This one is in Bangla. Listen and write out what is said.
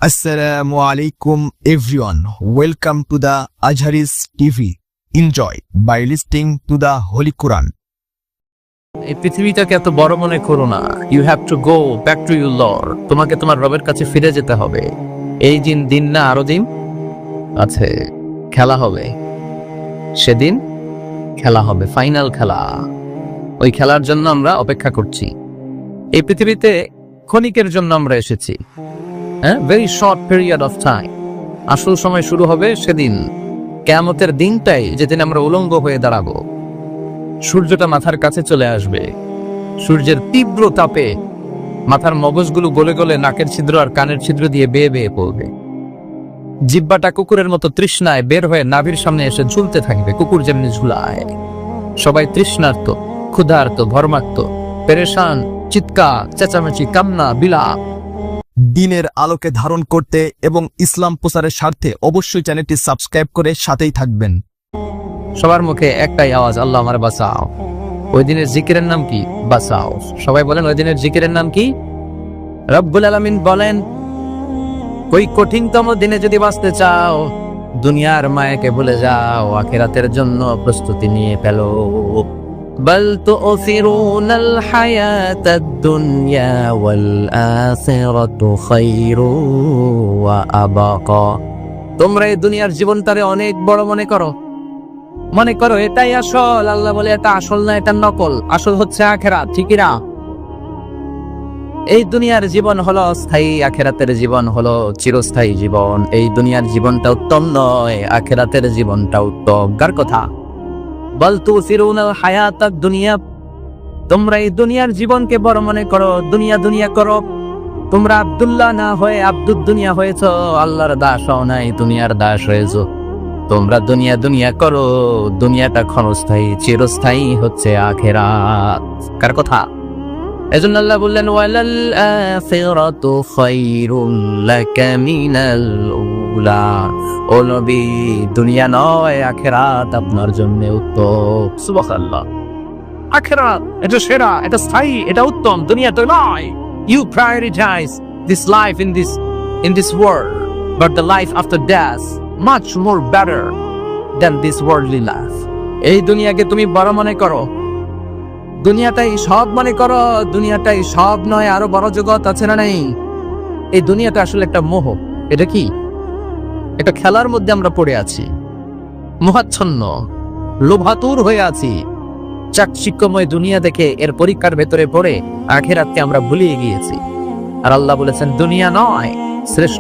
Assalamu alaikum everyone. Welcome to the Azharis TV. Enjoy by listening to the Holy Quran. এই পৃথিবীটাকে এত বড় মনে করো না। You have to go back to your lord. তোমাকে তোমার রবের কাছে ফিরে যেতে হবে। এই দিন না আরো দিন আছে, খেলা হবে। সেদিন খেলা হবে, ফাইনাল খেলা। ওই খেলার জন্য আমরা অপেক্ষা করছি। এই পৃথিবীতে ক্ষণিকের জন্য আমরা এসেছি, very short period of time. আসল সময় শুরু হবে সেদিন, কিয়ামতের দিনটাই, যেদিন আমরা উলঙ্গ হয়ে দাঁড়াবো। সূর্যটা মাথার কাছে চলে আসবে। সূর্যের তীব্র তাপে মাথার মগজগুলো গলে গলে নাকের ছিদ্র আর কানের ছিদ্র দিয়ে বেয়ে বেয়ে পড়বে। জিহ্বাটা কুকুরের মতো তৃষ্ণায় বের হয়ে নাভির সামনে এসে ঝুলতে থাকবে, কুকুর যেমনি ঝুলায়। সবাই তৃষ্ণার্ত, ক্ষুধার্ত, ভরমাক্ত, পেরেশান, চিৎকার, চেঁচামেচি, কান্না, বিলাপ। দিনের আলোকে ধারণ করতে এবং ইসলাম প্রচারের স্বার্থে অবশ্যই চ্যানেলটি সাবস্ক্রাইব করে সাথেই থাকবেন। সবার মুখে একটাই আওয়াজ, আল্লাহ আমার বাঁচাও। ওই দিনের জিকিরের নাম কি? বাঁচাও। সবাই বলেন, ওই দিনের জিকিরের নাম কি? রব্বুল আলামিন বলেন, ওই কঠিনতম দিনে যদি বাঁচতে চাও, দুনিয়ার মায়াকে ভুলে যাও, আখিরাতের জন্য প্রস্তুতি নিয়ে ফেলো। বল তুসিরুনাল হায়াতাদ দুনিয়া ওয়াল আখিরাতু খায়রু ওয়া আবাকা। তোমরা এই দুনিয়ার জীবনটারে অনেক বড় মনে করো এটাই আসল। আল্লাহ বলে এটা আসল না, এটা নকল। আসল হচ্ছে আখিরাত, ঠিকই না? এই দুনিয়ার জীবন হলো স্থায়ী, আখিরাতের জীবন হলো চিরস্থায়ী জীবন। এই দুনিয়ার জীবনটা উত্তম নয়, আখিরাতের জীবনটা উত্তম। কার কথা? বল তুসিরুনাল হায়াতাদ দুনিয়া। তোমরা এই দুনিয়ার জীবনকে বড় মনে করো, দুনিয়া করো। তোমরা আব্দুল্লাহ না হয়ে আব্দুদ দুনিয়া হয়েছো, আল্লাহর দাস হও নাই, দুনিয়ার দাস হয়েছো। তোমরা দুনিয়া করো, দুনিয়াটা ক্ষণস্থায়ী, চিরস্থায়ী হচ্ছে আখিরাত। কার কথা? এজন্য আল্লাহ বললেন, ওয়ালাল আখিরাতু খায়রুল লাকা মিনাল উলা। ও নবী, দুনিয়া নয়, আখিরাত আপনার জন্য উত্তম। সুবহানাল্লাহ। আখিরাত এটা সেরা, এটা স্থায়ী, এটা উত্তম, দুনিয়া তো নয়। You prioritize this life in this world, but the life after death much more better than this worldly life. এই দুনিয়াকে তুমি বড় মনে করো, দুনিয়াটাই সব মনে করো। দুনিয়াটাই সব নয়, আরো বড় জগৎ আছে না নেই? এই দুনিয়াটা আসলে একটা মোহ। এটা কি? একটা খেলার মধ্যে আমরা পড়ে আছি, মোহাচ্ছন্ন, লোভাতুর হয়ে আছি। চাকচিক্যময় দুনিয়া দেখে এর পরীক্ষার ভেতরে পড়ে আখিরাতকে আমরা ভুলিয়ে গিয়েছি। আর আল্লাহ বলেছেন, দুনিয়া নয়, শ্রেষ্ঠ